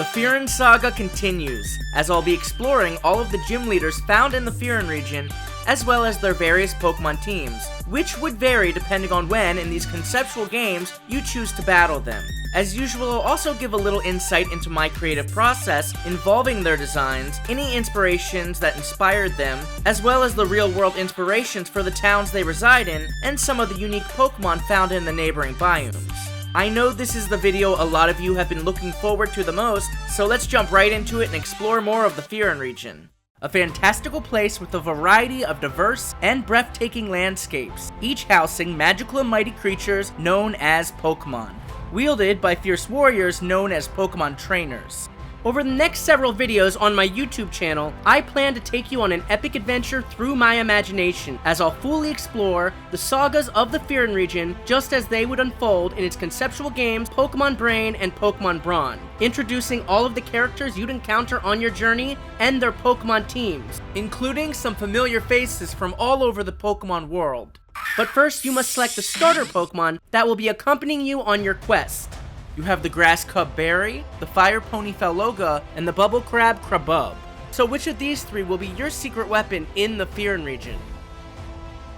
The Fyrún Saga continues, as I'll be exploring all of the gym leaders found in the Fyrún region, as well as their various Pokemon teams, which would vary depending on when in these conceptual games you choose to battle them. As usual, I'll also give a little insight into my creative process involving their designs, any inspirations that inspired them, as well as the real-world inspirations for the towns they reside in, and some of the unique Pokemon found in the neighboring biomes. I know this is the video a lot of you have been looking forward to the most, so let's jump right into it and explore more of the Fyrún region. A fantastical place with a variety of diverse and breathtaking landscapes, each housing magical and mighty creatures known as Pokemon, wielded by fierce warriors known as Pokemon trainers. Over the next several videos on my YouTube channel, I plan to take you on an epic adventure through my imagination as I'll fully explore the sagas of the Fyrún region just as they would unfold in its conceptual games Pokémon Brain and Pokémon Brawn, introducing all of the characters you'd encounter on your journey and their Pokemon teams, including some familiar faces from all over the Pokemon world. But first, you must select the starter Pokemon that will be accompanying you on your quest. You have the Grass Cub Berry, the Fire Pony Faloga, and the Bubble Crab Crabub. So which of these three will be your secret weapon in the Fyrún region?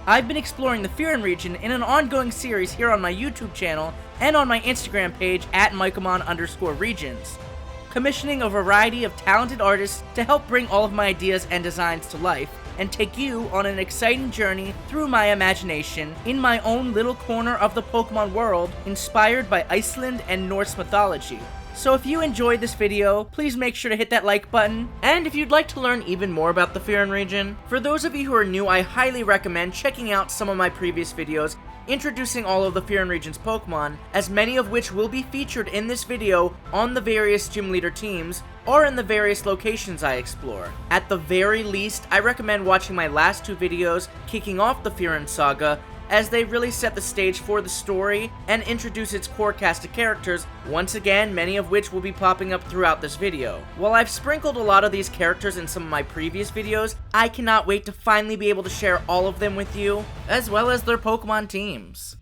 I've been exploring the Fyrún region in an ongoing series here on my YouTube channel and on my Instagram page at Pokemon_regions, commissioning a variety of talented artists to help bring all of my ideas and designs to life, and take you on an exciting journey through my imagination in my own little corner of the Pokemon world inspired by Iceland and Norse mythology. So if you enjoyed this video, please make sure to hit that like button, and if you'd like to learn even more about the Fyrún region, for those of you who are new, I highly recommend checking out some of my previous videos introducing all of the Fyrún region's Pokemon, as many of which will be featured in this video on the various gym leader teams, or in the various locations I explore. At the very least, I recommend watching my last two videos kicking off the Fyrún Saga, as they really set the stage for the story and introduce its core cast of characters, once again many of which will be popping up throughout this video. While I've sprinkled a lot of these characters in some of my previous videos, I cannot wait to finally be able to share all of them with you, as well as their Pokemon teams.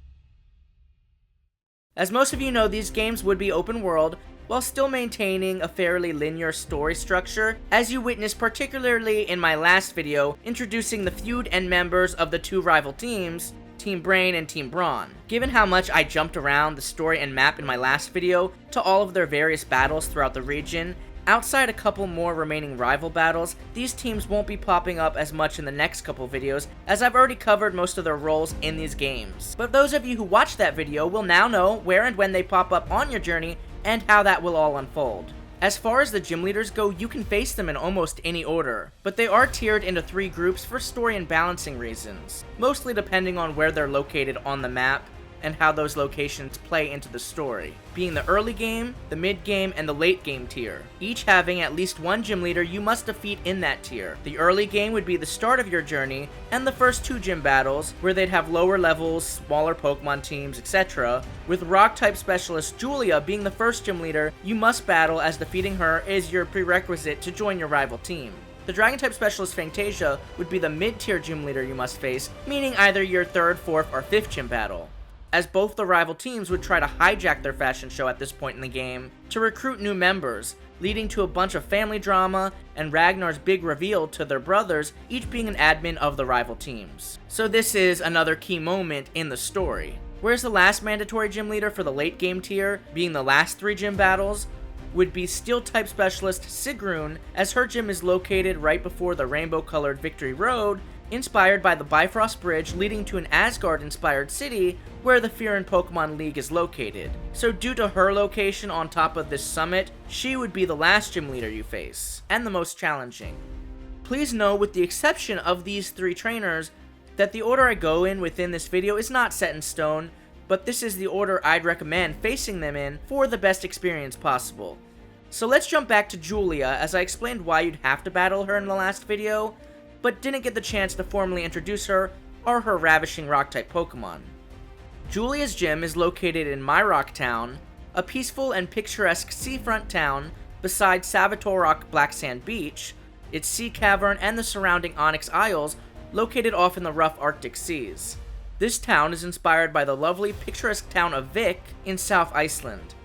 As most of you know, these games would be open world, while still maintaining a fairly linear story structure, as you witnessed particularly in my last video introducing the feud and members of the two rival teams, Team Brain and Team Brawn. Given how much I jumped around the story and map in my last video to all of their various battles throughout the region, outside a couple more remaining rival battles, these teams won't be popping up as much in the next couple videos, as I've already covered most of their roles in these games. But those of you who watched that video will now know where and when they pop up on your journey and how that will all unfold. As far as the gym leaders go, you can face them in almost any order, but they are tiered into 3 groups for story and balancing reasons, mostly depending on where they're located on the map and how those locations play into the story, being the early game, the mid game, and the late game tier, each having at least one gym leader you must defeat in that tier. The early game would be the start of your journey, and the first 2 gym battles, where they'd have lower levels, smaller Pokemon teams, etc., with Rock-type specialist Julia being the first gym leader you must battle, as defeating her is your prerequisite to join your rival team. The Dragon-type specialist Fangtasia would be the mid-tier gym leader you must face, meaning either your 3rd, 4th, or 5th gym battle, as both the rival teams would try to hijack their fashion show at this point in the game to recruit new members, leading to a bunch of family drama and Ragnar's big reveal to their brothers, each being an admin of the rival teams. So this is another key moment in the story. Whereas the last mandatory gym leader for the late game tier, being the last 3 gym battles, would be Steel-type specialist Sigrún, as her gym is located right before the rainbow-colored Victory Road, inspired by the Bifrost Bridge leading to an Asgard-inspired city where the Fyrún Pokemon League is located. So due to her location on top of this summit, she would be the last gym leader you face, and the most challenging. Please know, with the exception of these 3 trainers, that the order I go in within this video is not set in stone, but this is the order I'd recommend facing them in for the best experience possible. So let's jump back to Julia, as I explained why you'd have to battle her in the last video, but didn't get the chance to formally introduce her or her ravishing Rock-type Pokemon. Julia's gym is located in My Rock Town, a peaceful and picturesque seafront town beside Savatorok Black Sand Beach, its sea cavern, and the surrounding Onyx Isles located off in the rough Arctic seas. This town is inspired by the lovely, picturesque town of Vik in South Iceland.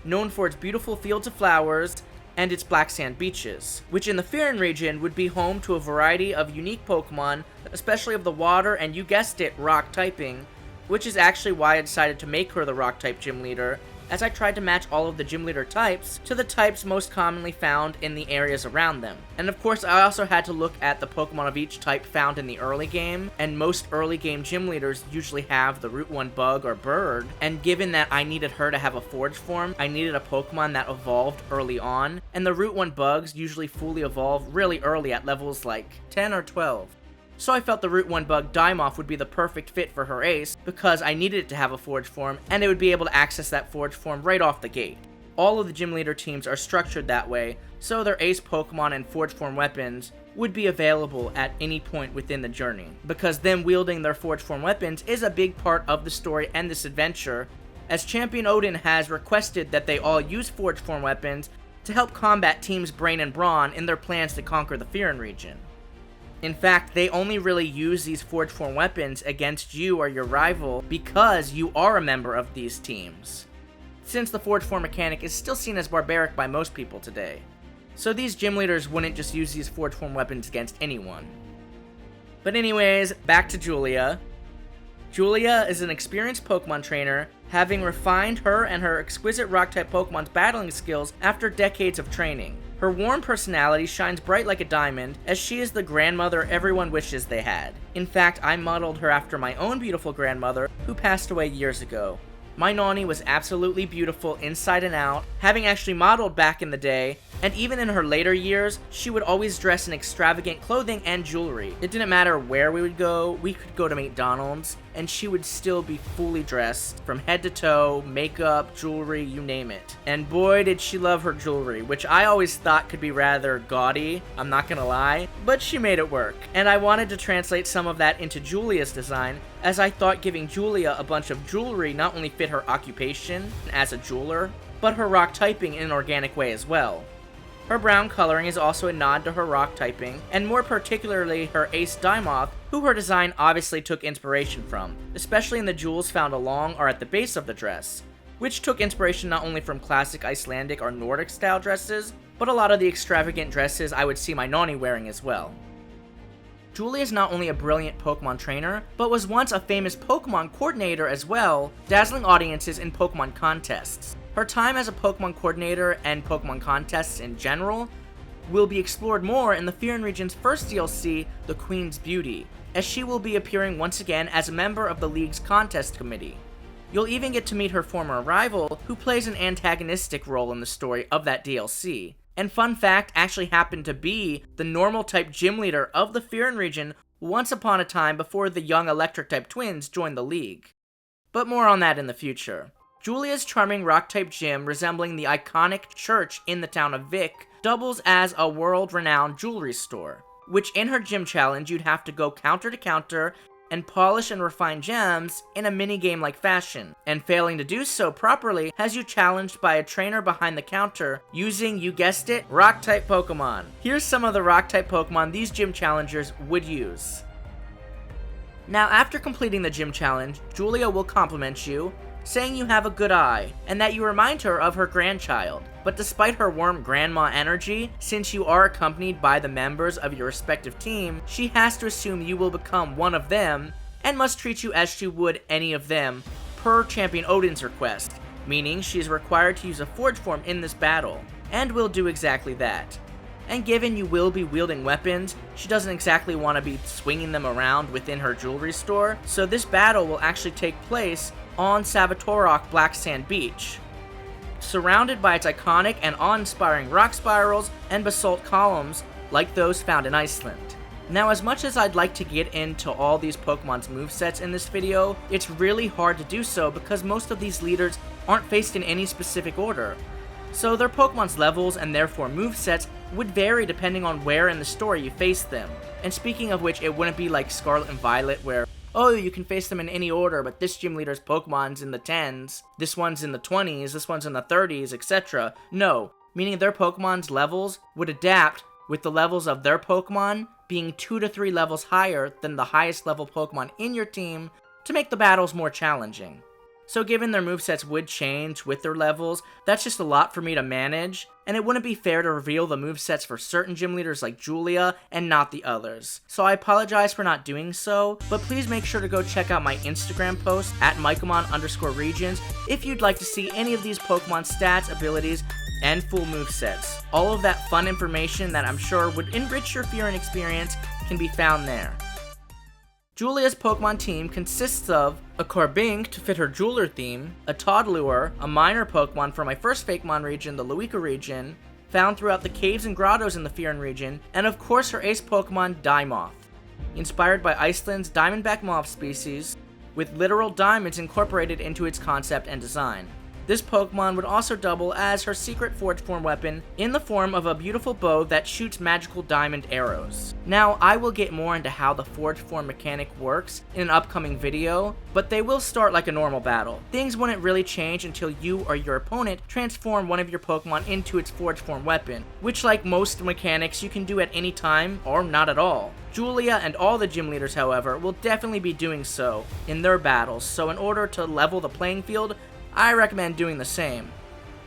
known for its beautiful fields of flowers and its black sand beaches, which in the Fyrún Region would be home to a variety of unique Pokemon, especially of the water and, you guessed it, rock typing, which is actually why I decided to make her the rock type gym leader, as I tried to match all of the gym leader types to the types most commonly found in the areas around them. And of course, I also had to look at the Pokemon of each type found in the early game, and most early game gym leaders usually have the Route 1 bug or bird, and given that I needed her to have a forge form, I needed a Pokemon that evolved early on, and the Route 1 bugs usually fully evolve really early at levels like 10 or 12. So I felt the Route 1 bug Dimoth would be the perfect fit for her ace, because I needed it to have a forge form, and it would be able to access that forge form right off the gate. All of the gym leader teams are structured that way, so their ace Pokemon and forge form weapons would be available at any point within the journey, because them wielding their forge form weapons is a big part of the story and this adventure, as Champion Odin has requested that they all use forge form weapons to help combat Teams Brain and Brawn in their plans to conquer the Fyrún Region. In fact, they only really use these forge form weapons against you or your rival because you are a member of these teams, since the forge form mechanic is still seen as barbaric by most people today. So these gym leaders wouldn't just use these forge form weapons against anyone. But anyways, back to Julia. Julia is an experienced Pokemon trainer, having refined her and her exquisite rock-type Pokemon's battling skills after decades of training. Her warm personality shines bright like a diamond, as she is the grandmother everyone wishes they had. In fact, I modeled her after my own beautiful grandmother, who passed away years ago. My Nani was absolutely beautiful inside and out, having actually modeled back in the day, and even in her later years, she would always dress in extravagant clothing and jewelry. It didn't matter where we would go, we could go to McDonald's, and she would still be fully dressed, from head to toe, makeup, jewelry, you name it. And boy did she love her jewelry, which I always thought could be rather gaudy, I'm not gonna lie, but she made it work. And I wanted to translate some of that into Julia's design, as I thought giving Julia a bunch of jewelry not only fit her occupation as a jeweler, but her rock typing in an organic way as well. Her brown coloring is also a nod to her rock typing, and more particularly her ace Dimoth, who her design obviously took inspiration from, especially in the jewels found along or at the base of the dress, which took inspiration not only from classic Icelandic or Nordic style dresses, but a lot of the extravagant dresses I would see my Nani wearing as well. Julia is not only a brilliant Pokemon trainer, but was once a famous Pokemon coordinator as well, dazzling audiences in Pokemon contests. Her time as a Pokemon coordinator and Pokemon contests in general will be explored more in the Fyrún Region's first DLC, The Queen's Beauty, as she will be appearing once again as a member of the league's contest committee. You'll even get to meet her former rival, who plays an antagonistic role in the story of that DLC. And fun fact, actually happened to be the normal type gym leader of the Fyrún Region once upon a time before the young electric type twins joined the league. But more on that in the future. Julia's charming rock-type gym, resembling the iconic church in the town of Vik, doubles as a world-renowned jewelry store, which in her gym challenge you'd have to go counter to counter and polish and refine gems in a minigame-like fashion, and failing to do so properly has you challenged by a trainer behind the counter using, you guessed it, rock-type Pokemon. Here's some of the rock-type Pokemon these gym challengers would use. Now, after completing the gym challenge, Julia will compliment you, saying you have a good eye, and that you remind her of her grandchild. But despite her warm grandma energy, since you are accompanied by the members of your respective team, she has to assume you will become one of them, and must treat you as she would any of them, per Champion Odin's request, meaning she is required to use a forge form in this battle, and will do exactly that. And given you will be wielding weapons, she doesn't exactly want to be swinging them around within her jewelry store, so this battle will actually take place on Savatorok Black Sand Beach, surrounded by its iconic and awe-inspiring rock spirals and basalt columns like those found in Iceland. Now, as much as I'd like to get into all these Pokemon's movesets in this video, it's really hard to do so because most of these leaders aren't faced in any specific order, so their Pokemon's levels and therefore movesets would vary depending on where in the story you face them. And speaking of which, it wouldn't be like Scarlet and Violet where, oh, you can face them in any order, but this gym leader's Pokemon's in the 10s, this one's in the 20s, this one's in the 30s, etc. No, meaning their Pokemon's levels would adapt with the levels of their Pokemon being 2 to 3 levels higher than the highest level Pokemon in your team to make the battles more challenging. So given their movesets would change with their levels, that's just a lot for me to manage, and it wouldn't be fair to reveal the movesets for certain gym leaders like Julia and not the others. So I apologize for not doing so, but please make sure to go check out my Instagram post at Pokémon_regions if you'd like to see any of these Pokemon stats, abilities, and full movesets. All of that fun information that I'm sure would enrich your Fyrún experience can be found there. Julia's Pokemon team consists of a Carbink to fit her jeweler theme, a Toddlure, a minor Pokemon from my first Fakemon region, the Ludvik region, found throughout the caves and grottos in the Fyrún region, and of course her ace Pokemon, Diamoth. Inspired by Iceland's diamondback moth species, with literal diamonds incorporated into its concept and design. This Pokemon would also double as her secret Forge Form weapon in the form of a beautiful bow that shoots magical diamond arrows. Now, I will get more into how the Forge Form mechanic works in an upcoming video, but they will start like a normal battle. Things wouldn't really change until you or your opponent transform one of your Pokemon into its Forge Form weapon, which like most mechanics you can do at any time or not at all. Julia and all the gym leaders, however, will definitely be doing so in their battles, so in order to level the playing field, I recommend doing the same.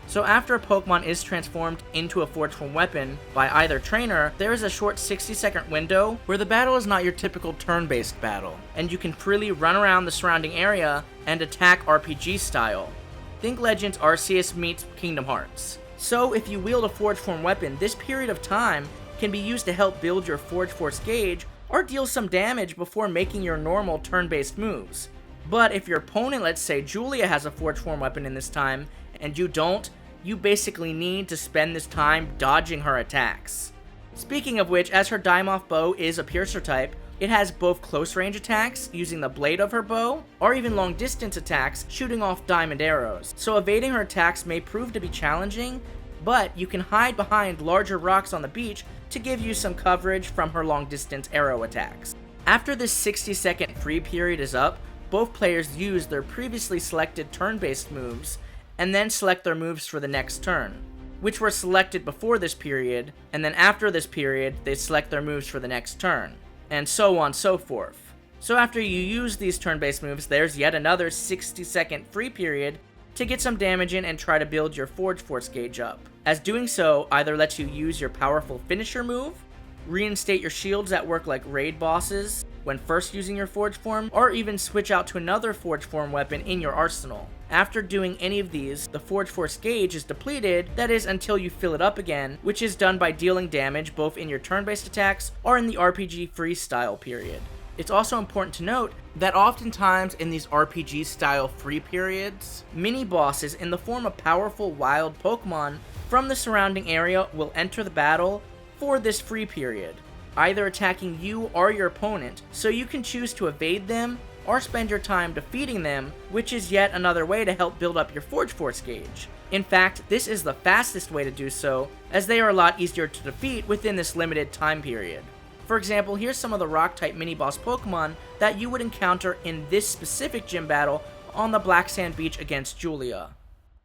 So after a Pokemon is transformed into a Forge Form weapon by either trainer, there is a short 60-second window where the battle is not your typical turn-based battle, and you can freely run around the surrounding area and attack RPG style. Think Legends Arceus meets Kingdom Hearts. So if you wield a Forge Form weapon, this period of time can be used to help build your Forge Force gauge or deal some damage before making your normal turn-based moves. But if your opponent, let's say Julia, has a Forge Form weapon in this time, and you don't, you basically need to spend this time dodging her attacks. Speaking of which, as her Diamoth bow is a Piercer type, it has both close range attacks, using the blade of her bow, or even long distance attacks, shooting off diamond arrows. So evading her attacks may prove to be challenging, but you can hide behind larger rocks on the beach to give you some coverage from her long distance arrow attacks. After this 60-second free period is up, both players use their previously selected turn-based moves, and then select their moves for the next turn, which were selected before this period, and then after this period, they select their moves for the next turn, and so on and so forth. So after you use these turn-based moves, there's yet another 60-second free period to get some damage in and try to build your Forge Force gauge up, as doing so either lets you use your powerful finisher move, reinstate your shields that work like raid bosses when first using your Forge Form, or even switch out to another Forge Form weapon in your arsenal. After doing any of these, the Forge Force gauge is depleted, that is until you fill it up again, which is done by dealing damage both in your turn-based attacks or in the RPG freestyle period. It's also important to note that oftentimes in these RPG style free periods, mini bosses in the form of powerful wild Pokemon from the surrounding area will enter the battle for this free period, either attacking you or your opponent, so you can choose to evade them or spend your time defeating them, which is yet another way to help build up your Forge Force gauge. In fact, this is the fastest way to do so, as they are a lot easier to defeat within this limited time period. For example, here's some of the Rock-type mini-boss Pokemon that you would encounter in this specific gym battle on the Black Sand Beach against Julia.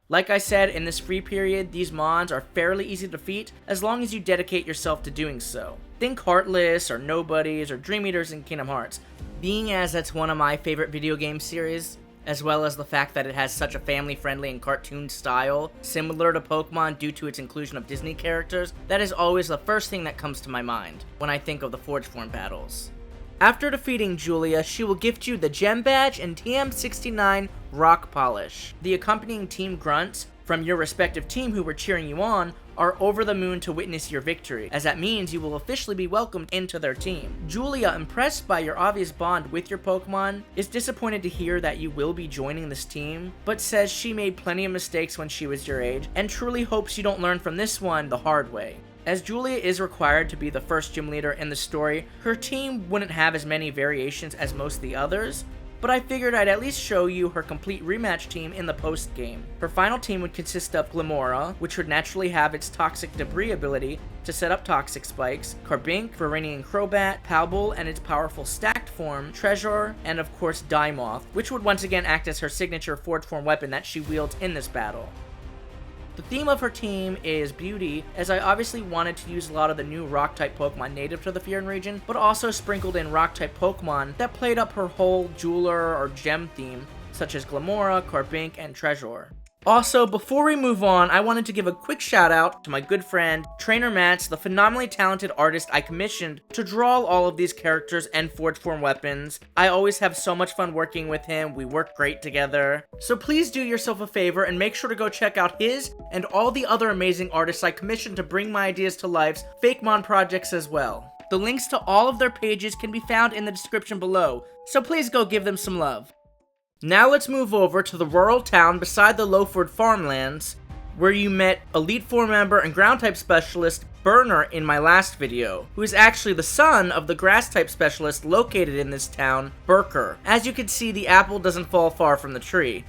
Like I said, in this free period, these mons are fairly easy to defeat as long as you dedicate yourself to doing so. Think Heartless, or Nobodies, or Dream Eaters in Kingdom Hearts. Being as that's one of my favorite video game series, as well as the fact that it has such a family-friendly and cartoon style, similar to Pokemon due to its inclusion of Disney characters, that is always the first thing that comes to my mind when I think of the Forge Form battles. After defeating Julia, she will gift you the Gem Badge and TM69 Rock Polish. The accompanying Team Grunts from your respective team who were cheering you on are over the moon to witness your victory, as that means you will officially be welcomed into their team. Julia, impressed by your obvious bond with your Pokemon, is disappointed to hear that you will be joining this team, but says she made plenty of mistakes when she was your age, and truly hopes you don't learn from this one the hard way. As Julia is required to be the first gym leader in the story, her team wouldn't have as many variations as most of the others, but I figured I'd at least show you her complete rematch team in the post-game. Her final team would consist of Glimora, which would naturally have its Toxic Debris ability to set up Toxic Spikes, Carbink, Veranian Crobat, Palbull and its powerful stacked form, Treasure, and of course Diamoth, which would once again act as her signature Forge Form weapon that she wields in this battle. The theme of her team is beauty, as I obviously wanted to use a lot of the new Rock-type Pokemon native to the Fyrún region, but also sprinkled in Rock-type Pokemon that played up her whole jeweler or gem theme such as Glamora, Carbink, and Treasure. Also, before we move on, I wanted to give a quick shout out to my good friend, Trainer Mats, the phenomenally talented artist I commissioned to draw all of these characters and Forge Form weapons. I always have so much fun working with him, we work great together. So please do yourself a favor and make sure to go check out his and all the other amazing artists I commissioned to bring my ideas to life's Fakemon projects as well. The links to all of their pages can be found in the description below, so please go give them some love. Now let's move over to the rural town beside the Lowford farmlands, where you met Elite Four member and ground type specialist Birkir in my last video, who is actually the son of the grass type specialist located in this town, Birkir. As you can see, the apple doesn't fall far from the tree.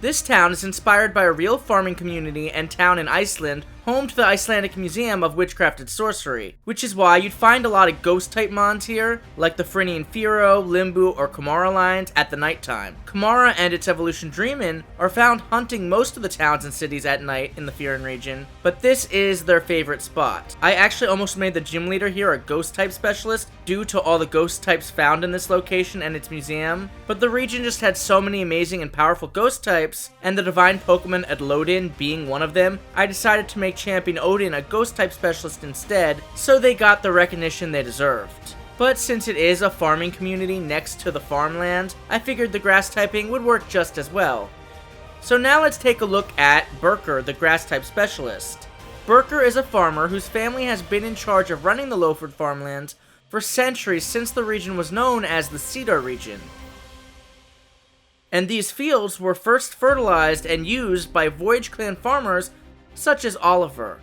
This town is inspired by a real farming community and town in Iceland, home to the Icelandic Museum of Witchcraft and Sorcery, which is why you'd find a lot of ghost-type mons here, like the Frinian Firo, Limbu, or Kamara lines at the nighttime. Kamara and its evolution Dreamin are found hunting most of the towns and cities at night in the Fyrún Region, but this is their favorite spot. I actually almost made the gym leader here a ghost-type specialist due to all the ghost types found in this location and its museum, but the region just had so many amazing and powerful ghost types, and the divine Pokemon Adlodin being one of them, I decided to make Champion Odin a ghost-type specialist instead, so they got the recognition they deserved. But since it is a farming community next to the farmland, I figured the grass typing would work just as well. So now let's take a look at Birkir, the grass-type specialist. Birkir is a farmer whose family has been in charge of running the Lowford farmlands for centuries since the region was known as the Cedar region. And these fields were first fertilized and used by Voyage Clan farmers such as Oliver.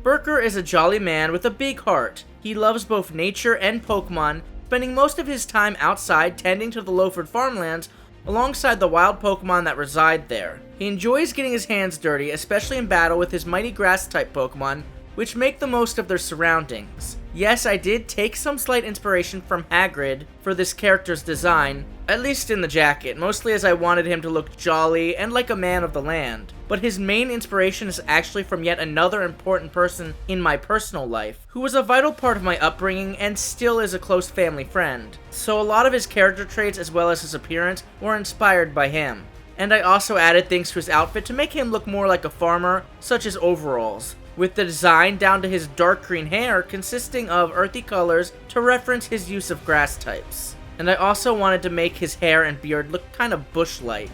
Birkir is a jolly man with a big heart. He loves both nature and Pokemon, spending most of his time outside tending to the Lowford farmlands alongside the wild Pokemon that reside there. He enjoys getting his hands dirty, especially in battle with his mighty grass-type Pokemon, which make the most of their surroundings. Yes, I did take some slight inspiration from Hagrid for this character's design, at least in the jacket, mostly as I wanted him to look jolly and like a man of the land. But his main inspiration is actually from yet another important person in my personal life, who was a vital part of my upbringing and still is a close family friend. So a lot of his character traits as well as his appearance were inspired by him. And I also added things to his outfit to make him look more like a farmer, such as overalls, with the design down to his dark green hair consisting of earthy colors to reference his use of grass types. And I also wanted to make his hair and beard look kind of bush-like.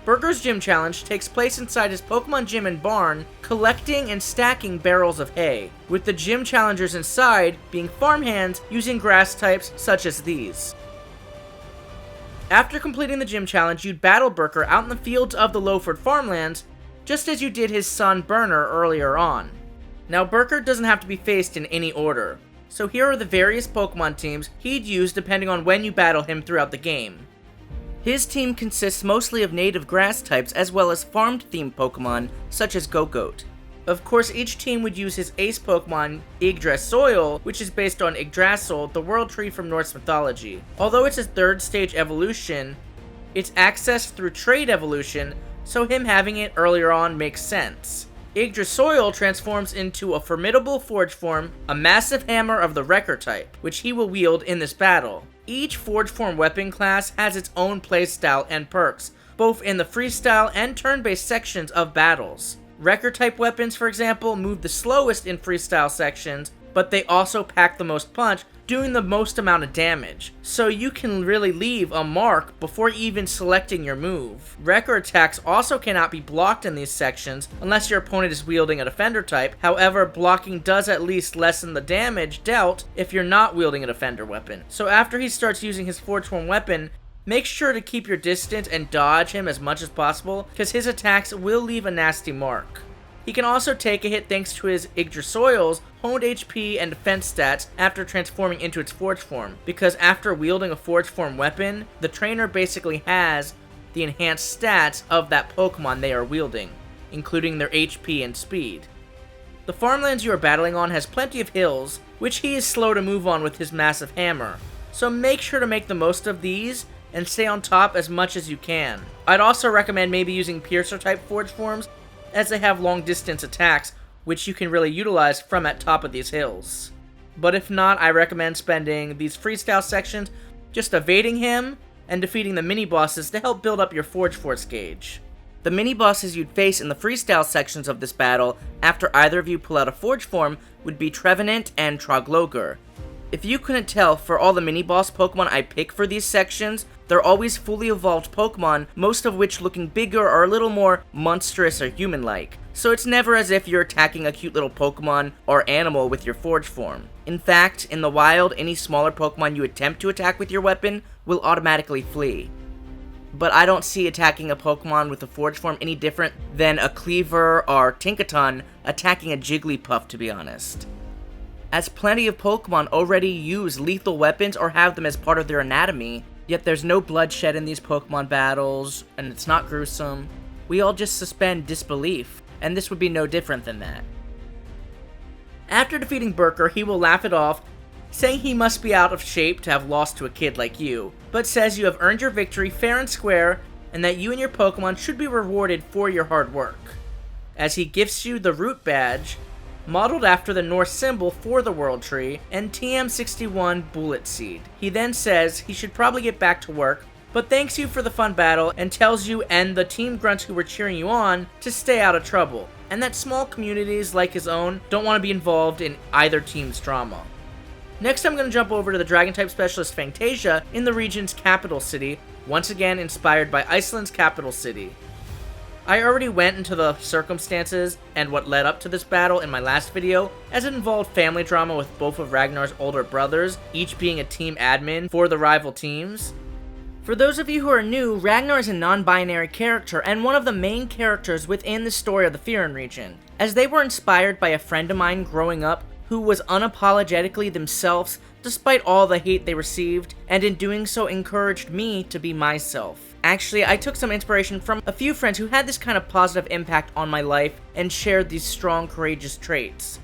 Birkir's gym challenge takes place inside his Pokemon gym and barn, collecting and stacking barrels of hay, with the gym challengers inside being farmhands using grass types such as these. After completing the gym challenge, you'd battle Birkir out in the fields of the Lowford farmlands, just as you did his son Birkir earlier on. Now Birkir doesn't have to be faced in any order, so here are the various Pokemon teams he'd use depending on when you battle him throughout the game. His team consists mostly of native grass types as well as farmed-themed Pokemon such as Gogoat. Of course, each team would use his ace Pokemon, Yggdrasil, which is based on Yggdrasil, the world tree from Norse mythology. Although it's a third stage evolution, it's accessed through trade evolution, so him having it earlier on makes sense. Yggdrasil transforms into a formidable forge form, a massive hammer of the Wrecker type, which he will wield in this battle. Each forge form weapon class has its own playstyle and perks, both in the freestyle and turn-based sections of battles. Wrecker type weapons, for example, move the slowest in freestyle sections, but they also pack the most punch, doing the most amount of damage, so you can really leave a mark before even selecting your move. Wrecker attacks also cannot be blocked in these sections unless your opponent is wielding a defender type. However, blocking does at least lessen the damage dealt if you're not wielding a defender weapon. So after he starts using his forge form weapon, make sure to keep your distance and dodge him as much as possible, because his attacks will leave a nasty mark. He can also take a hit thanks to his Yggdrasil's honed HP and defense stats after transforming into its forge form, because after wielding a forge form weapon, the trainer basically has the enhanced stats of that Pokemon they are wielding, including their HP and speed. The farmlands you are battling on has plenty of hills, which he is slow to move on with his massive hammer, so make sure to make the most of these and stay on top as much as you can. I'd also recommend maybe using Piercer type forge forms, as they have long distance attacks, which you can really utilize from at top of these hills. But if not, I recommend spending these freestyle sections just evading him and defeating the mini-bosses to help build up your Forge Force gauge. The mini-bosses you'd face in the freestyle sections of this battle, after either of you pull out a Forge form, would be Trevenant and Troglodyr. If you couldn't tell, for all the mini-boss Pokemon I pick for these sections, they're always fully evolved Pokemon, most of which looking bigger or a little more monstrous or human-like. So it's never as if you're attacking a cute little Pokemon or animal with your Forge form. In fact, in the wild, any smaller Pokemon you attempt to attack with your weapon will automatically flee. But I don't see attacking a Pokemon with a Forge form any different than a Cleaver or Tinkaton attacking a Jigglypuff, to be honest. As plenty of Pokemon already use lethal weapons or have them as part of their anatomy, yet there's no bloodshed in these Pokemon battles, and it's not gruesome. We all just suspend disbelief, and this would be no different than that. After defeating Birkir, he will laugh it off, saying he must be out of shape to have lost to a kid like you, but says you have earned your victory fair and square, and that you and your Pokemon should be rewarded for your hard work, as he gifts you the Root Badge, modeled after the Norse symbol for the World Tree, and TM61 Bullet Seed. He then says he should probably get back to work, but thanks you for the fun battle and tells you and the team grunts who were cheering you on to stay out of trouble, and that small communities like his own don't want to be involved in either team's drama. Next, I'm going to jump over to the Dragon-type specialist Fangtasia in the region's capital city, once again inspired by Iceland's capital city. I already went into the circumstances and what led up to this battle in my last video, as it involved family drama with both of Ragnar's older brothers, each being a team admin for the rival teams. For those of you who are new, Ragnar is a non-binary character and one of the main characters within the story of the Fyrún Region, as they were inspired by a friend of mine growing up who was unapologetically themselves despite all the hate they received, and in doing so encouraged me to be myself. Actually, I took some inspiration from a few friends who had this kind of positive impact on my life and shared these strong, courageous traits.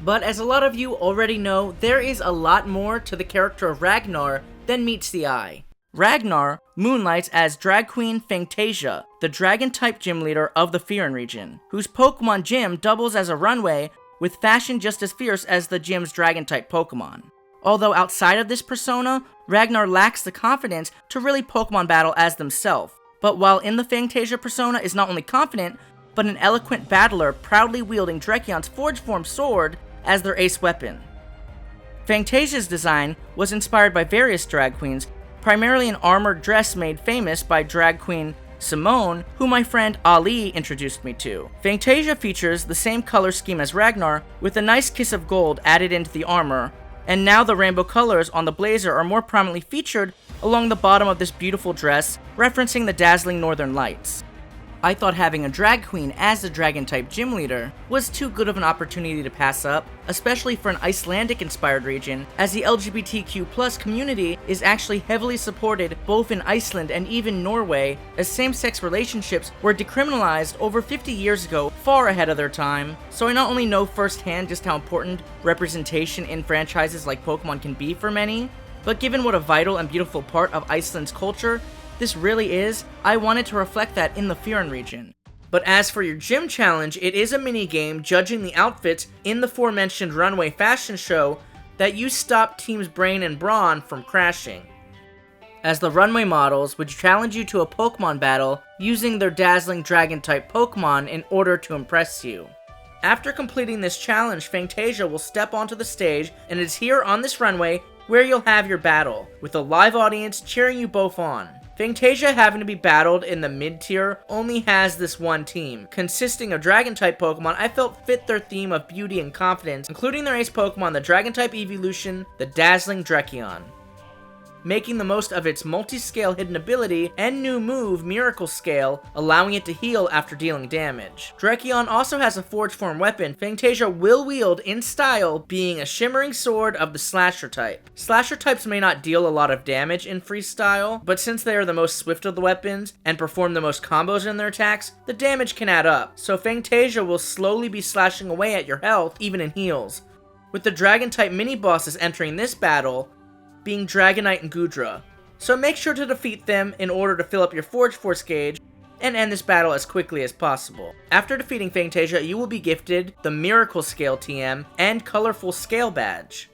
But as a lot of you already know, there is a lot more to the character of Ragnar than meets the eye. Ragnar moonlights as Drag Queen Fangtasia, the Dragon-type gym leader of the Fyrún Region, whose Pokemon gym doubles as a runway with fashion just as fierce as the gym's Dragon-type Pokemon. Although outside of this persona, Ragnar lacks the confidence to really Pokemon battle as themselves, but while in the Fangtasia persona is not only confident, but an eloquent battler proudly wielding Drekion's Forge Form sword as their ace weapon. Fangtasia's design was inspired by various drag queens, primarily an armored dress made famous by drag queen Simone, who my friend Ali introduced me to. Fangtasia features the same color scheme as Ragnar, with a nice kiss of gold added into the armor, and now the rainbow colors on the blazer are more prominently featured along the bottom of this beautiful dress, referencing the dazzling northern lights. I thought having a drag queen as the dragon-type gym leader was too good of an opportunity to pass up, especially for an Icelandic-inspired region, as the LGBTQ+ community is actually heavily supported both in Iceland and even Norway, as same-sex relationships were decriminalized over 50 years ago, far ahead of their time. So I not only know firsthand just how important representation in franchises like Pokemon can be for many, but given what a vital and beautiful part of Iceland's culture this really is, I wanted to reflect that in the Fyrún Region. But as for your gym challenge, it is a mini-game judging the outfits in the aforementioned runway fashion show that you stop Teams Brain and Brawn from crashing, as the runway models would challenge you to a Pokemon battle using their dazzling Dragon-type Pokemon in order to impress you. After completing this challenge, Fangtasia will step onto the stage, and it's here on this runway where you'll have your battle, with a live audience cheering you both on. Fangtasia, having to be battled in the mid-tier, only has this one team, consisting of Dragon-type Pokemon I felt fit their theme of beauty and confidence, including their ace Pokemon, the Dragon-type Evolution, the dazzling Drekion, making the most of its multi-scale hidden ability and new move, Miracle Scale, allowing it to heal after dealing damage. Drekion also has a Forge Form weapon Fangtasia will wield in style, being a shimmering sword of the Slasher type. Slasher types may not deal a lot of damage in freestyle, but since they are the most swift of the weapons and perform the most combos in their attacks, the damage can add up, so Fangtasia will slowly be slashing away at your health, even in heals, with the Dragon-type mini-bosses entering this battle being Dragonite and Gudra, so make sure to defeat them in order to fill up your Forge Force gauge and end this battle as quickly as possible. After defeating Fangtasia, you will be gifted the Miracle Scale TM and Colorful Scale Badge.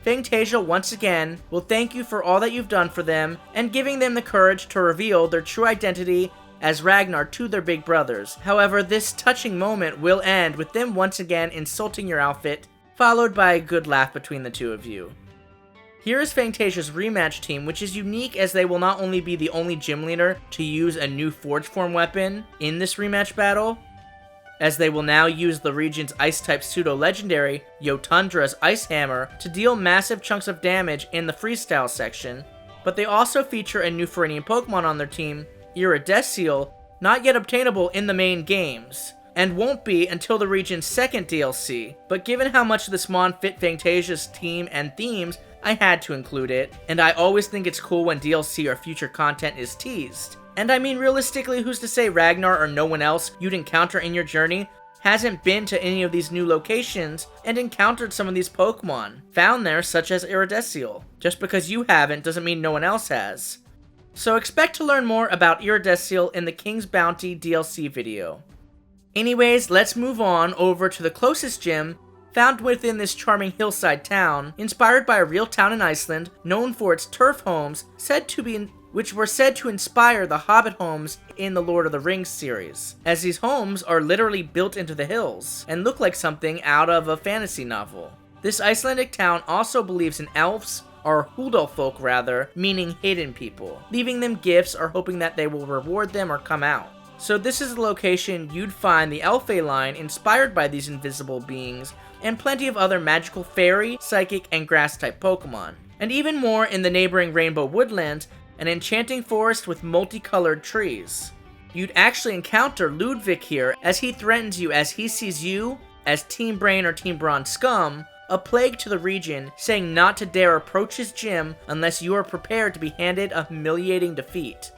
Fangtasia once again will thank you for all that you've done for them and giving them the courage to reveal their true identity as Ragnar to their big brothers. However, this touching moment will end with them once again insulting your outfit, followed by a good laugh between the two of you. Here is Fangtasia's rematch team, which is unique as they will not only be the only gym leader to use a new Forge Form weapon in this rematch battle, as they will now use the region's Ice-type pseudo-legendary Jotundra's Ice Hammer to deal massive chunks of damage in the freestyle section, but they also feature a new Fyrún Pokemon on their team, Iridescil, not yet obtainable in the main games, and won't be until the region's second DLC, but given how much this mon fit Fangtasia's team and themes, I had to include it, and I always think it's cool when DLC or future content is teased. And I mean, realistically, who's to say Ragnar or no one else you'd encounter in your journey hasn't been to any of these new locations and encountered some of these Pokemon found there, such as Iridescil. Just because you haven't doesn't mean no one else has. So expect to learn more about Iridescil in the King's Bounty DLC video. Anyways, let's move on over to the closest gym found within this charming hillside town, inspired by a real town in Iceland, known for its turf homes, which were said to inspire the Hobbit homes in the Lord of the Rings series, as these homes are literally built into the hills, and look like something out of a fantasy novel. This Icelandic town also believes in elves, or Huldolfolk rather, meaning hidden people, leaving them gifts or hoping that they will reward them or come out. So this is the location you'd find the Elfay line inspired by these invisible beings, and plenty of other magical fairy, psychic, and grass-type Pokemon. And even more in the neighboring Rainbow Woodlands, an enchanting forest with multicolored trees. You'd actually encounter Ludvik here, as he threatens you as he sees you, as Team Brain or Team Brawn scum, a plague to the region, saying not to dare approach his gym unless you are prepared to be handed a humiliating defeat.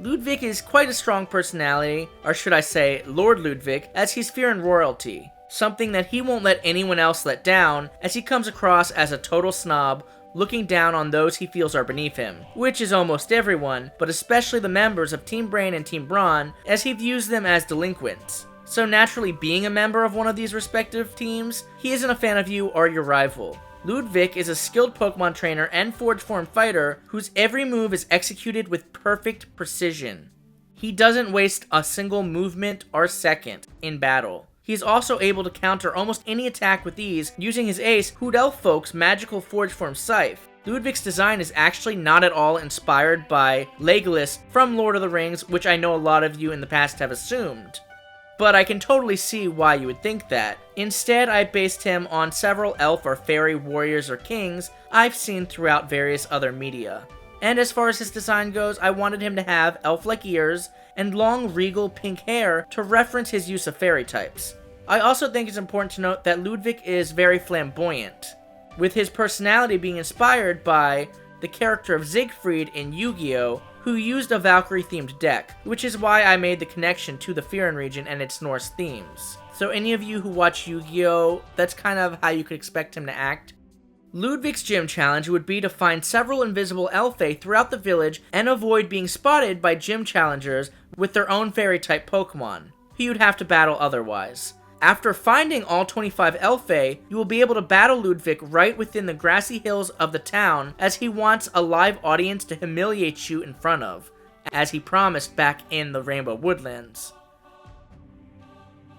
Ludvik is quite a strong personality, or should I say, Lord Ludvik, as he's Fyrún royalty, something that he won't let anyone else let down, as he comes across as a total snob, looking down on those he feels are beneath him, which is almost everyone, but especially the members of Team Brain and Team Brawn, as he views them as delinquents. So naturally, being a member of one of these respective teams, he isn't a fan of you or your rival. Ludvik is a skilled Pokemon trainer and Forge Form fighter whose every move is executed with perfect precision. He doesn't waste a single movement or second in battle. He is also able to counter almost any attack with ease using his ace, Huldolfolk's magical Forge Form Scythe. Ludvik's design is actually not at all inspired by Legolas from Lord of the Rings, which I know a lot of you in the past have assumed. But I can totally see why you would think that. Instead, I based him on several elf or fairy warriors or kings I've seen throughout various other media. And as far as his design goes, I wanted him to have elf-like ears and long regal pink hair to reference his use of fairy types. I also think it's important to note that Ludvik is very flamboyant, with his personality being inspired by the character of Siegfried in Yu-Gi-Oh!, who used a Valkyrie-themed deck, which is why I made the connection to the Fyrún region and its Norse themes. So any of you who watch Yu-Gi-Oh!, that's kind of how you could expect him to act. Ludvik's gym challenge would be to find several invisible Elfay throughout the village and avoid being spotted by gym challengers with their own fairy-type Pokemon, who you'd have to battle otherwise. After finding all 25 Elfay, you will be able to battle Ludvik right within the grassy hills of the town, as he wants a live audience to humiliate you in front of, as he promised back in the Rainbow Woodlands.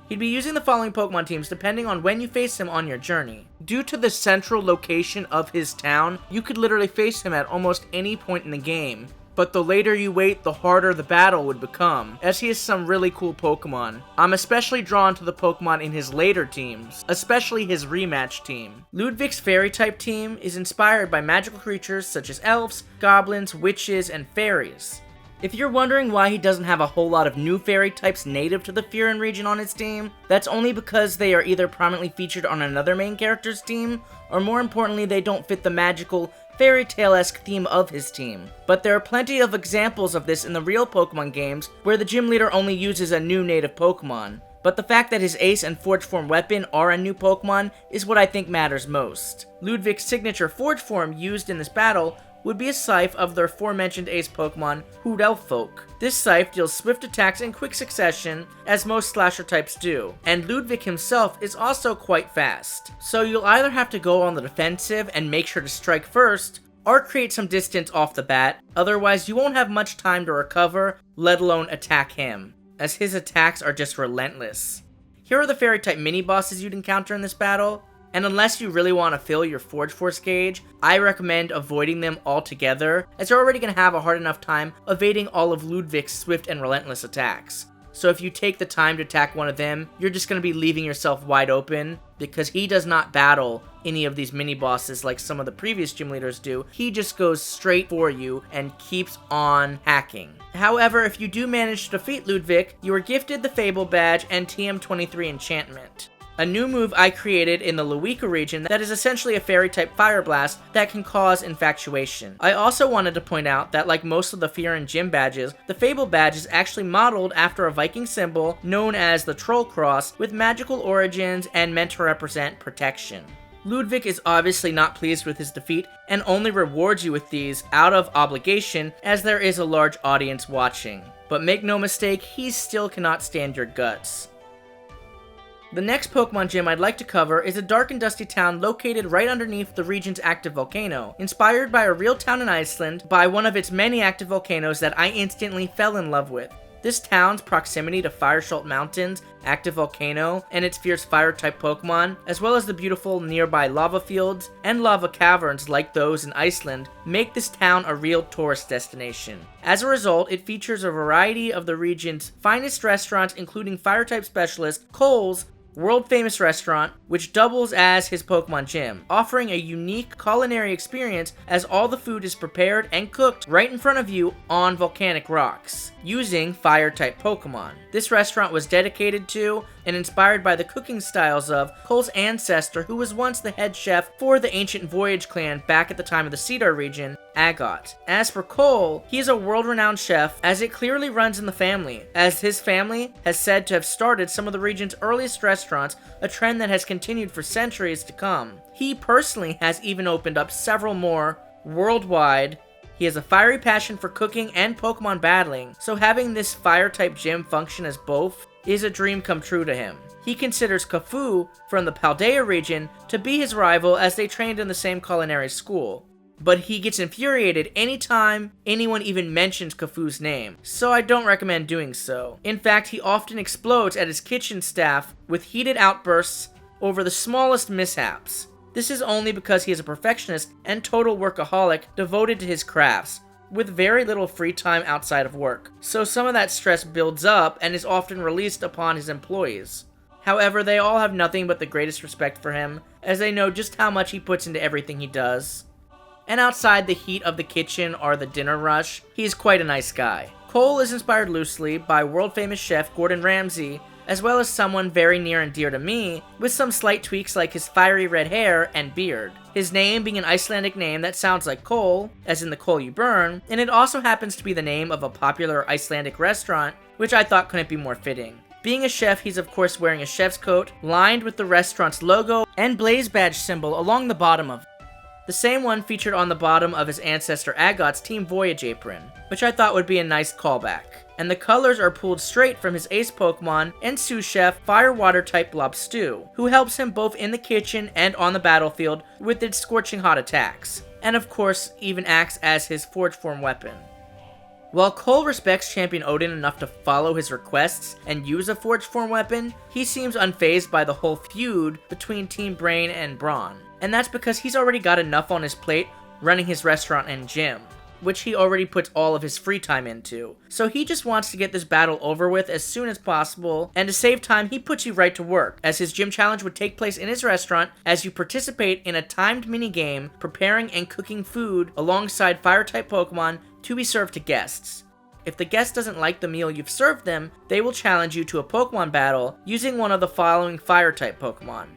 He'd be using the following Pokemon teams depending on when you face him on your journey. Due to the central location of his town, you could literally face him at almost any point in the game. But the later you wait, the harder the battle would become, as he has some really cool Pokemon. I'm especially drawn to the Pokemon in his later teams, especially his rematch team. Ludvik's fairy-type team is inspired by magical creatures such as elves, goblins, witches, and fairies. If you're wondering why he doesn't have a whole lot of new fairy types native to the Fyrún region on his team, that's only because they are either prominently featured on another main character's team, or more importantly, they don't fit the magical, fairy tale-esque theme of his team. But there are plenty of examples of this in the real Pokemon games, where the gym leader only uses a new native Pokemon. But the fact that his Ace and Forge Form weapon are a new Pokemon is what I think matters most. Ludvik's signature Forge Form used in this battle would be a Scythe of the aforementioned ace Pokemon, Hoodelfolk. This Scythe deals swift attacks in quick succession, as most slasher types do, and Ludvik himself is also quite fast. So you'll either have to go on the defensive and make sure to strike first, or create some distance off the bat, otherwise you won't have much time to recover, let alone attack him, as his attacks are just relentless. Here are the fairy type mini bosses you'd encounter in this battle, and unless you really want to fill your Forge Force gauge, I recommend avoiding them altogether, as you're already going to have a hard enough time evading all of Ludvik's swift and relentless attacks. So if you take the time to attack one of them, you're just going to be leaving yourself wide open, because he does not battle any of these mini bosses like some of the previous gym leaders do. He just goes straight for you and keeps on hacking. However, if you do manage to defeat Ludvik, you are gifted the Fable Badge and TM23 Enchantment, a new move I created in the Ludvik region that is essentially a fairy type fire blast that can cause infatuation. I also wanted to point out that like most of the Fyrún gym badges, the Fable Badge is actually modeled after a Viking symbol known as the Troll Cross with magical origins and meant to represent protection. Ludvik is obviously not pleased with his defeat and only rewards you with these out of obligation as there is a large audience watching. But make no mistake, he still cannot stand your guts. The next Pokemon gym I'd like to cover is a dark and dusty town located right underneath the region's active volcano, inspired by a real town in Iceland by one of its many active volcanoes that I instantly fell in love with. This town's proximity to Fireshalt Mountains, active volcano, and its fierce fire-type Pokemon, as well as the beautiful nearby lava fields and lava caverns like those in Iceland, make this town a real tourist destination. As a result, it features a variety of the region's finest restaurants, including fire-type specialist Cole's world-famous restaurant, which doubles as his Pokemon gym, offering a unique culinary experience as all the food is prepared and cooked right in front of you on volcanic rocks, using fire-type Pokemon. This restaurant was dedicated to and inspired by the cooking styles of Cole's ancestor, who was once the head chef for the ancient Voyage clan back at the time of the Cedar region, Agot. As for Cole, he is a world-renowned chef, as it clearly runs in the family, as his family has said to have started some of the region's earliest restaurants, a trend that has continued for centuries to come. He personally has even opened up several more worldwide. He has a fiery passion for cooking and Pokemon battling, so having this fire-type gym function as both is a dream come true to him. He considers Kafou from the Paldea region to be his rival, as they trained in the same culinary school. But he gets infuriated anytime anyone even mentions Kafou's name, so I don't recommend doing so. In fact, he often explodes at his kitchen staff with heated outbursts over the smallest mishaps. This is only because he is a perfectionist and total workaholic devoted to his crafts, with very little free time outside of work. So some of that stress builds up and is often released upon his employees. However, they all have nothing but the greatest respect for him, as they know just how much he puts into everything he does. And outside the heat of the kitchen or the dinner rush, he's quite a nice guy. Cole is inspired loosely by world-famous chef Gordon Ramsay, as well as someone very near and dear to me, with some slight tweaks like his fiery red hair and beard. His name being an Icelandic name that sounds like coal, as in the coal you burn, and it also happens to be the name of a popular Icelandic restaurant, which I thought couldn't be more fitting. Being a chef, he's of course wearing a chef's coat, lined with the restaurant's logo and blaze badge symbol along the bottom of it. The same one featured on the bottom of his ancestor Agot's Team Voyage apron, which I thought would be a nice callback. And the colors are pulled straight from his ace Pokemon and sous chef Fire-Water type Blobstew, who helps him both in the kitchen and on the battlefield with its scorching hot attacks, and of course even acts as his Forge Form weapon. While Cole respects Champion Odin enough to follow his requests and use a Forge Form weapon, he seems unfazed by the whole feud between Team Brain and Brawn. And that's because he's already got enough on his plate running his restaurant and gym, which he already puts all of his free time into. So he just wants to get this battle over with as soon as possible, and to save time, he puts you right to work, as his gym challenge would take place in his restaurant as you participate in a timed minigame preparing and cooking food alongside fire-type Pokemon to be served to guests. If the guest doesn't like the meal you've served them, they will challenge you to a Pokemon battle using one of the following fire-type Pokemon.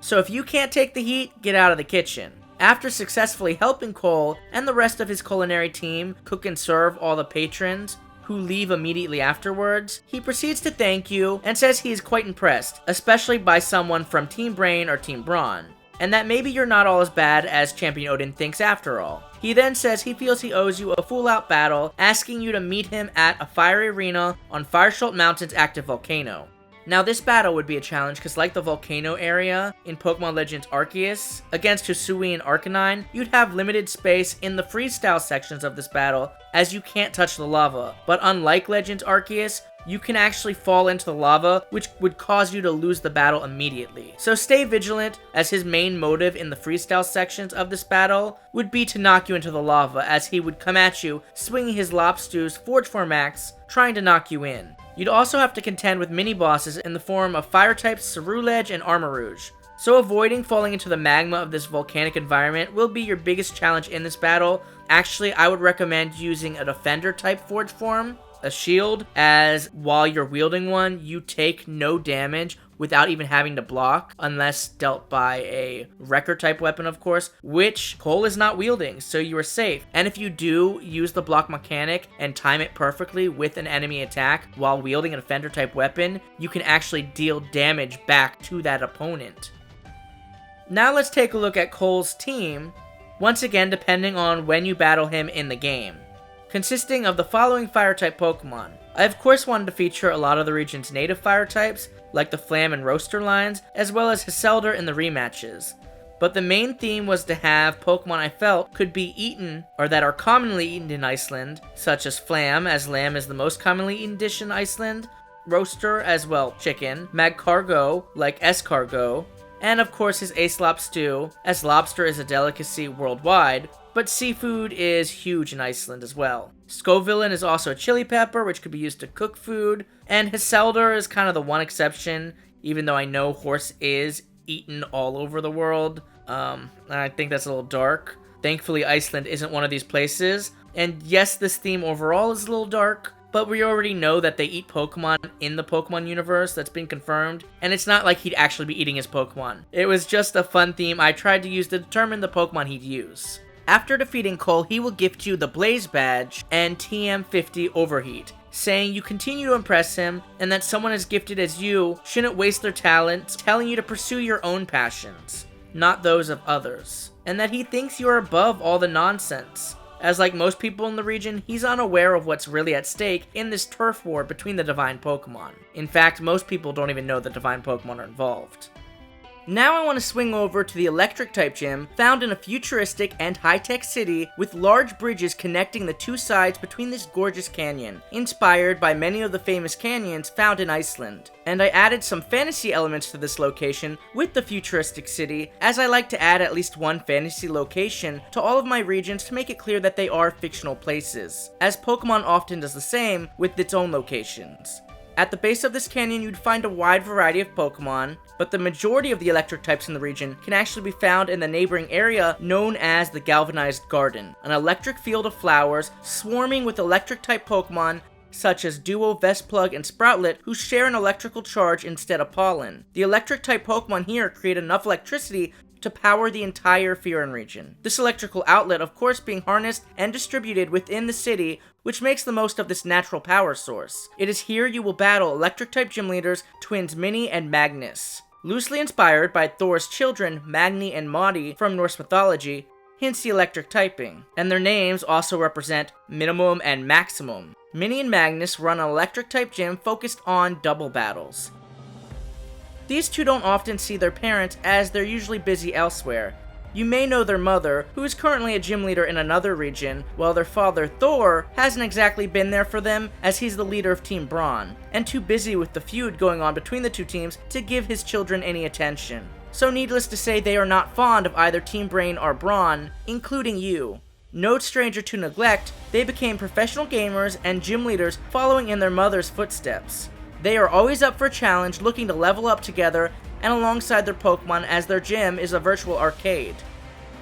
So if you can't take the heat, get out of the kitchen. After successfully helping Cole and the rest of his culinary team cook and serve all the patrons, who leave immediately afterwards, he proceeds to thank you and says he is quite impressed, especially by someone from Team Brain or Team Brawn. and that maybe you're not all as bad as Champion Odin thinks after all. He then says he feels he owes you a full-out battle, asking you to meet him at a fiery arena on Fireshalt Mountain's active volcano. Now this battle would be a challenge because like the volcano area in Pokemon Legends Arceus, against Hisui and Arcanine, you'd have limited space in the freestyle sections of this battle as you can't touch the lava. But unlike Legends Arceus, you can actually fall into the lava, which would cause you to lose the battle immediately. So stay vigilant, as his main motive in the freestyle sections of this battle would be to knock you into the lava, as he would come at you, swinging his Lopstu's Forge Form axe, trying to knock you in. You'd also have to contend with mini-bosses in the form of fire-types Ceruledge and Armarouge. So avoiding falling into the magma of this volcanic environment will be your biggest challenge in this battle. Actually, I would recommend using a Defender-type Forge Form, a shield, as while you're wielding one, you take no damage without even having to block, unless dealt by a Wrecker type weapon, of course, which Cole is not wielding, so you are safe. And if you do use the block mechanic and time it perfectly with an enemy attack while wielding a Defender type weapon, you can actually deal damage back to that opponent. Now let's take a look at Cole's team, once again depending on when you battle him in the game, consisting of the following fire-type Pokemon. I of course wanted to feature a lot of the region's native fire types, like the Flam and Roaster lines, as well as Hisselder in the rematches. But the main theme was to have Pokemon I felt could be eaten, or that are commonly eaten in Iceland, such as Flam, as lamb is the most commonly eaten dish in Iceland, Roaster as well, chicken, Magcargo, like escargot, and of course his Ace Stew, as lobster is a delicacy worldwide, but seafood is huge in Iceland as well. Scovillain is also a chili pepper, which could be used to cook food, and Hisselder is kind of the one exception, even though I know horse is eaten all over the world. I think that's a little dark. Thankfully, Iceland isn't one of these places, and yes, this theme overall is a little dark, but we already know that they eat Pokemon in the Pokemon universe. That's been confirmed, and it's not like he'd actually be eating his Pokemon. It was just a fun theme I tried to use to determine the Pokemon he'd use. After defeating Cole, he will gift you the Blaze Badge and TM50 Overheat, saying you continue to impress him, and that someone as gifted as you shouldn't waste their talents, telling you to pursue your own passions, not those of others, and that he thinks you are above all the nonsense, as like most people in the region, he's unaware of what's really at stake in this turf war between the Divine Pokemon. In fact, most people don't even know that Divine Pokemon are involved. Now I want to swing over to the Electric-type gym, found in a futuristic and high-tech city with large bridges connecting the two sides between this gorgeous canyon, inspired by many of the famous canyons found in Iceland. And I added some fantasy elements to this location with the futuristic city, as I like to add at least one fantasy location to all of my regions to make it clear that they are fictional places, as Pokemon often does the same with its own locations. At the base of this canyon, you'd find a wide variety of Pokemon, but the majority of the electric types in the region can actually be found in the neighboring area known as the Galvanized Garden, an electric field of flowers swarming with electric-type Pokemon such as Duo, Vestplug, and Sproutlet, who share an electrical charge instead of pollen. The electric-type Pokemon here create enough electricity to power the entire Fyrún Region. This electrical outlet, of course, being harnessed and distributed within the city, which makes the most of this natural power source. It is here you will battle electric-type gym leaders, twins Minnie and Magnus. Loosely inspired by Thor's children, Magni and Modi from Norse mythology, hence the electric typing, and their names also represent minimum and maximum. Minnie and Magnus run an electric-type gym focused on double battles. These two don't often see their parents as they're usually busy elsewhere. You may know their mother, who is currently a gym leader in another region, while their father, Thor, hasn't exactly been there for them as he's the leader of Team Brawn, and too busy with the feud going on between the two teams to give his children any attention. So needless to say, they are not fond of either Team Brain or Brawn, including you. No stranger to neglect, they became professional gamers and gym leaders following in their mother's footsteps. They are always up for a challenge, looking to level up together and alongside their Pokemon, as their gym is a virtual arcade.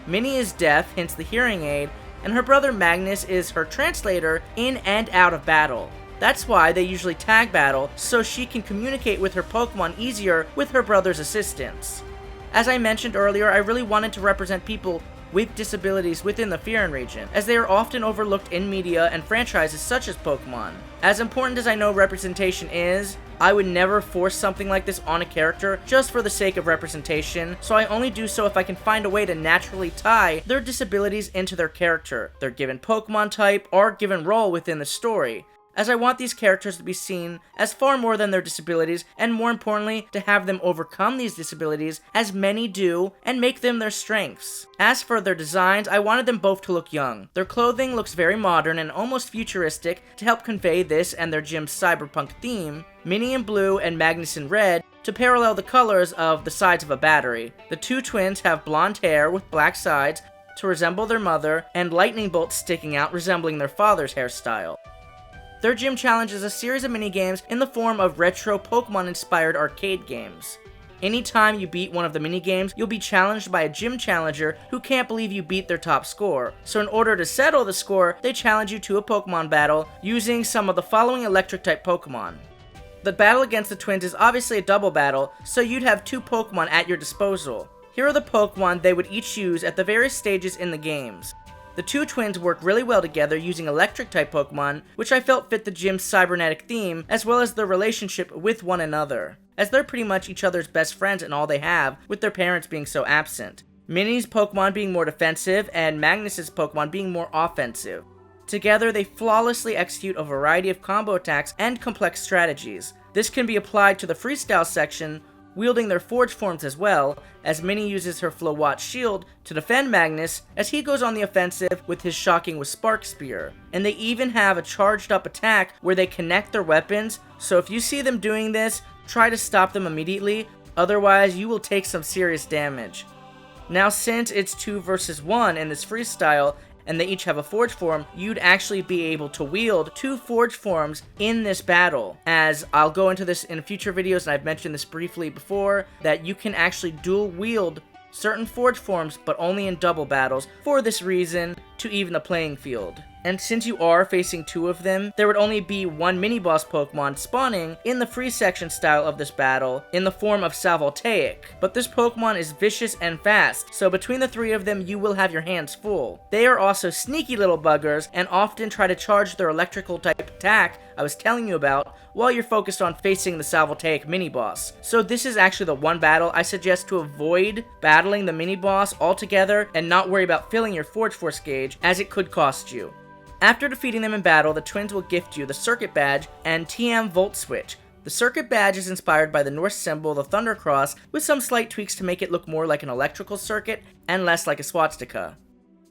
Minnie is deaf, hence the hearing aid, and her brother Magnus is her translator in and out of battle. That's why they usually tag battle, so she can communicate with her Pokemon easier with her brother's assistance. As I mentioned earlier, I really wanted to represent people with disabilities within the Fyrún Region, as they are often overlooked in media and franchises such as Pokemon. As important as I know representation is, I would never force something like this on a character just for the sake of representation, so I only do so if I can find a way to naturally tie their disabilities into their character, their given Pokemon type, or given role within the story, as I want these characters to be seen as far more than their disabilities, and more importantly, to have them overcome these disabilities, as many do, and make them their strengths. As for their designs, I wanted them both to look young. Their clothing looks very modern and almost futuristic to help convey this and their gym's cyberpunk theme. Minnie in blue and Magnus in red to parallel the colors of the sides of a battery. The two twins have blonde hair with black sides to resemble their mother, and lightning bolts sticking out resembling their father's hairstyle. Their gym challenge is a series of minigames in the form of retro Pokemon-inspired arcade games. Anytime you beat one of the minigames, you'll be challenged by a gym challenger who can't believe you beat their top score. So in order to settle the score, they challenge you to a Pokemon battle using some of the following electric-type Pokemon. The battle against the twins is obviously a double battle, so you'd have two Pokemon at your disposal. Here are the Pokemon they would each use at the various stages in the games. The two twins work really well together using electric-type Pokemon, which I felt fit the gym's cybernetic theme, as well as their relationship with one another, as they're pretty much each other's best friends and all they have, with their parents being so absent. Minnie's Pokemon being more defensive, and Magnus's Pokemon being more offensive. Together, they flawlessly execute a variety of combo attacks and complex strategies. This can be applied to the freestyle section, wielding their forge forms as well, as Minnie uses her Flowat shield to defend Magnus as he goes on the offensive with his Shocking with Spark Spear. And they even have a charged up attack where they connect their weapons, so if you see them doing this, try to stop them immediately, otherwise you will take some serious damage. Now since it's 2 versus 1 in this freestyle, and they each have a forge form, you'd actually be able to wield 2 forge forms in this battle. As I'll go into this in future videos, and I've mentioned this briefly before, that you can actually dual wield certain forge forms, but only in double battles, for this reason, to even the playing field. And since you are facing 2 of them, there would only be 1 mini-boss Pokemon spawning in the free section style of this battle, in the form of Voltaic. But this Pokemon is vicious and fast, so between the 3 of them, you will have your hands full. They are also sneaky little buggers, and often try to charge their electrical type attack I was telling you about, while you're focused on facing the Voltaic mini-boss. So this is actually the one battle I suggest to avoid battling the mini-boss altogether, and not worry about filling your Forge Force gauge, as it could cost you. After defeating them in battle, the twins will gift you the Circuit Badge and TM Volt Switch. The Circuit Badge is inspired by the Norse symbol, the Thunder Cross, with some slight tweaks to make it look more like an electrical circuit and less like a swastika.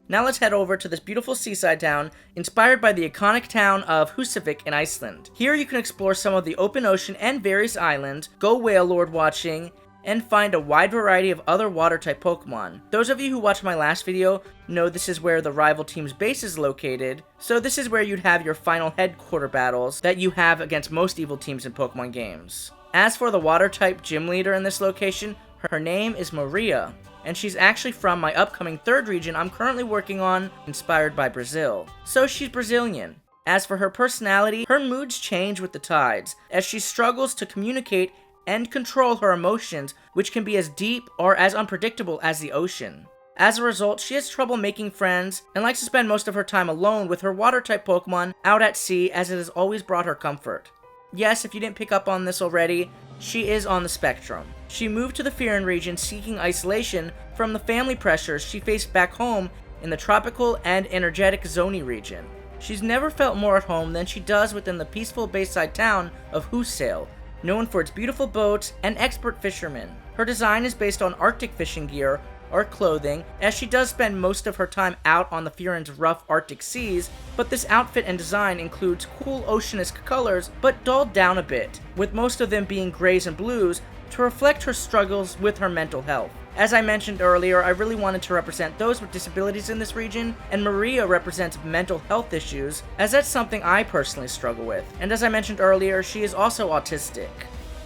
Now let's head over to this beautiful seaside town, inspired by the iconic town of Húsavík in Iceland. Here you can explore some of the open ocean and various islands, go whale lord watching, and find a wide variety of other water-type Pokemon. Those of you who watched my last video know this is where the rival team's base is located, so this is where you'd have your final headquarter battles that you have against most evil teams in Pokemon games. As for the water-type gym leader in this location, her name is Maria, and she's actually from my upcoming 3rd region I'm currently working on, inspired by Brazil. So she's Brazilian. As for her personality, her moods change with the tides, as she struggles to communicate and control her emotions, which can be as deep or as unpredictable as the ocean. As a result, she has trouble making friends and likes to spend most of her time alone with her water-type Pokemon out at sea, as it has always brought her comfort. Yes, if you didn't pick up on this already, she is on the spectrum. She moved to the Fyrún Region seeking isolation from the family pressures she faced back home in the tropical and energetic Zoni region. She's never felt more at home than she does within the peaceful bayside town of Húsavík, known for its beautiful boats and expert fishermen. Her design is based on Arctic fishing gear or clothing, as she does spend most of her time out on the Fyrún's rough Arctic seas, but this outfit and design includes cool oceanisk colors, but dulled down a bit, with most of them being grays and blues to reflect her struggles with her mental health. As I mentioned earlier, I really wanted to represent those with disabilities in this region, and Maria represents mental health issues, as that's something I personally struggle with. And as I mentioned earlier, she is also autistic.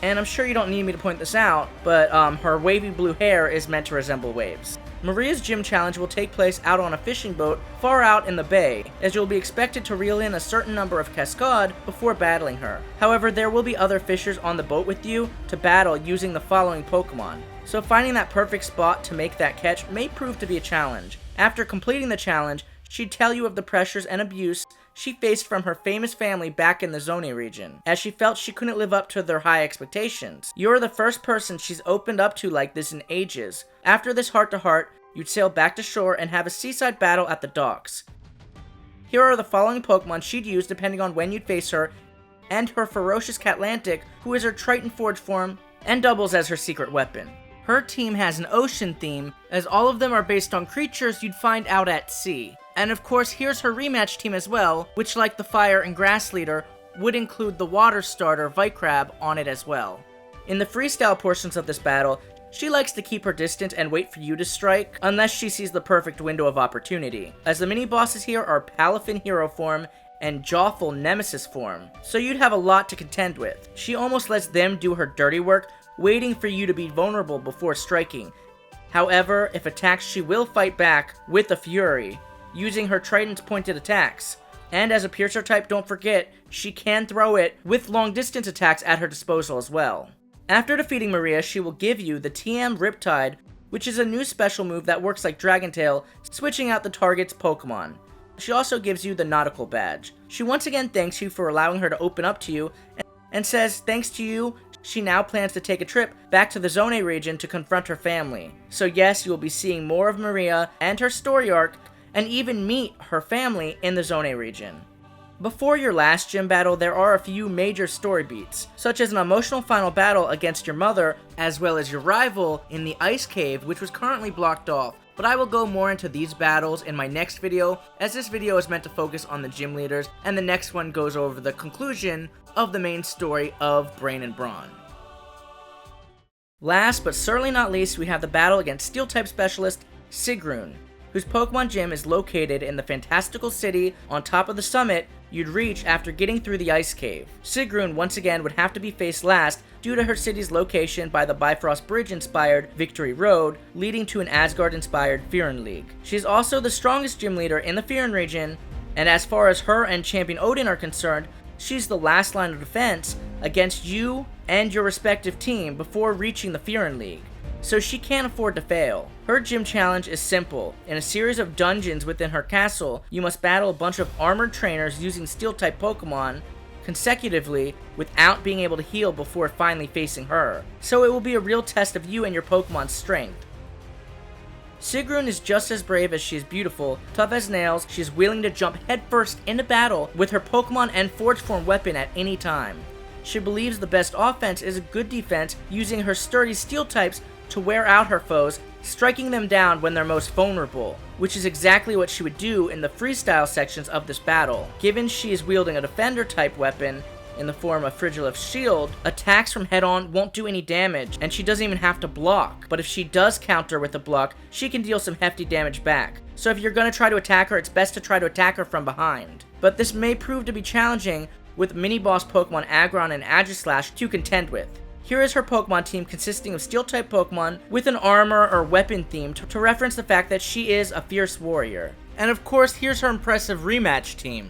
And I'm sure you don't need me to point this out, but her wavy blue hair is meant to resemble waves. Maria's gym challenge will take place out on a fishing boat far out in the bay, as you'll be expected to reel in a certain number of cascade before battling her. However, there will be other fishers on the boat with you to battle using the following Pokemon. So finding that perfect spot to make that catch may prove to be a challenge. After completing the challenge, she'd tell you of the pressures and abuse she faced from her famous family back in the Zone region, as she felt she couldn't live up to their high expectations. You're the first person she's opened up to like this in ages. After this heart-to-heart, you'd sail back to shore and have a seaside battle at the docks. Here are the following Pokemon she'd use depending on when you'd face her, and her ferocious Catlantic, who is her Triton Forge form and doubles as her secret weapon. Her team has an ocean theme, as all of them are based on creatures you'd find out at sea. And of course, here's her rematch team as well, which like the Fire and Grass leader, would include the water starter Vicrab on it as well. In the freestyle portions of this battle, she likes to keep her distance and wait for you to strike, unless she sees the perfect window of opportunity, as the mini-bosses here are Palafin Hero form and Joffle Nemesis form, so you'd have a lot to contend with. She almost lets them do her dirty work, waiting for you to be vulnerable before striking. However, if attacked, she will fight back with a Fury, using her Triton's pointed attacks. And as a Piercer type, don't forget, she can throw it with long distance attacks at her disposal as well. After defeating Maria, she will give you the TM Riptide, which is a new special move that works like Dragon Tail, switching out the target's Pokemon. She also gives you the Nautical Badge. She once again thanks you for allowing her to open up to you, and says thanks to you, she now plans to take a trip back to the Zone region to confront her family. So yes, you will be seeing more of Maria and her story arc, and even meet her family in the Zone region. Before your last gym battle, there are a few major story beats, such as an emotional final battle against your mother, as well as your rival in the Ice Cave, which was currently blocked off. But I will go more into these battles in my next video, as this video is meant to focus on the gym leaders, and the next one goes over the conclusion of the main story of Brain and Brawn. Last but certainly not least, we have the battle against Steel-type specialist Sigrún, whose Pokemon gym is located in the fantastical city on top of the summit you'd reach after getting through the Ice Cave. Sigrún once again would have to be faced last due to her city's location by the Bifrost Bridge-inspired Victory Road, leading to an Asgard-inspired Fyrún League. She's also the strongest gym leader in the Fyrún region, and as far as her and Champion Odin are concerned, she's the last line of defense against you and your respective team before reaching the Fyrún League, so she can't afford to fail. Her gym challenge is simple. In a series of dungeons within her castle, you must battle a bunch of armored trainers using Steel-type Pokemon consecutively without being able to heal before finally facing her. So it will be a real test of you and your Pokemon's strength. Sigrún is just as brave as she is beautiful. Tough as nails, she is willing to jump headfirst into battle with her Pokemon and Forge Form weapon at any time. She believes the best offense is a good defense, using her sturdy Steel types to wear out her foes, striking them down when they're most vulnerable, which is exactly what she would do in the freestyle sections of this battle. Given she is wielding a defender type weapon in the form of Frigilif's shield, attacks from head-on won't do any damage, and she doesn't even have to block. But if she does counter with a block, she can deal some hefty damage back. So if you're going to try to attack her, it's best to try to attack her from behind. But this may prove to be challenging with mini-boss Pokemon Aggron and Aegislash to contend with. Here is her Pokemon team consisting of Steel-type Pokemon with an armor or weapon theme to reference the fact that she is a fierce warrior. And of course, here's her impressive rematch team.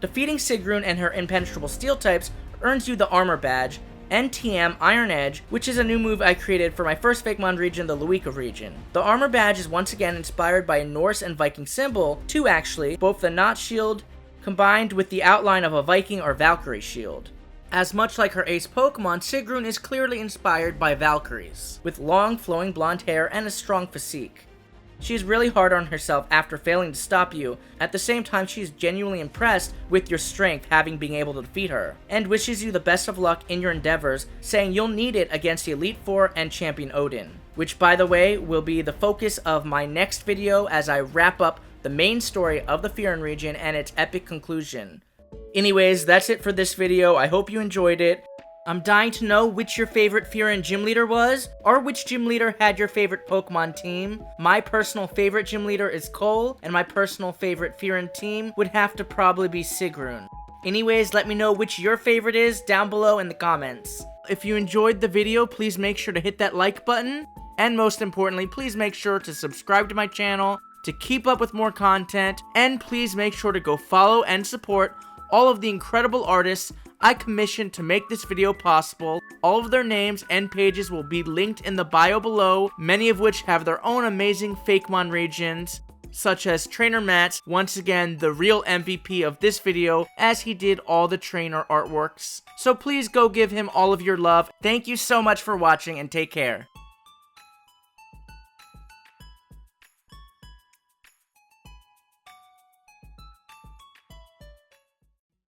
Defeating Sigrún and her impenetrable Steel types earns you the Armor Badge, NTM Iron Edge, which is a new move I created for my first Fakemon region, the Luika region. The Armor Badge is once again inspired by a Norse and Viking symbol, two actually, both the Knot Shield combined with the outline of a Viking or Valkyrie shield. As much like her ace Pokemon, Sigrún is clearly inspired by Valkyries, with long flowing blonde hair and a strong physique. She is really hard on herself after failing to stop you. At the same time, she is genuinely impressed with your strength having been able to defeat her, and wishes you the best of luck in your endeavors, saying you'll need it against the Elite Four and Champion Odin, which by the way will be the focus of my next video as I wrap up the main story of the Fyrún region and its epic conclusion. Anyways, that's it for this video. I hope you enjoyed it. I'm dying to know which your favorite Fyrún gym leader was, or which gym leader had your favorite Pokemon team. My personal favorite gym leader is Cole, and my personal favorite Fyrún team would have to probably be Sigrún. Anyways, let me know which your favorite is down below in the comments. If you enjoyed the video, please make sure to hit that like button, and most importantly, please make sure to subscribe to my channel to keep up with more content, and please make sure to go follow and support all of the incredible artists I commissioned to make this video possible. All of their names and pages will be linked in the bio below, many of which have their own amazing Fakemon regions, such as Trainer Matt, once again the real MVP of this video, as he did all the trainer artworks. So please go give him all of your love. Thank you so much for watching, and take care.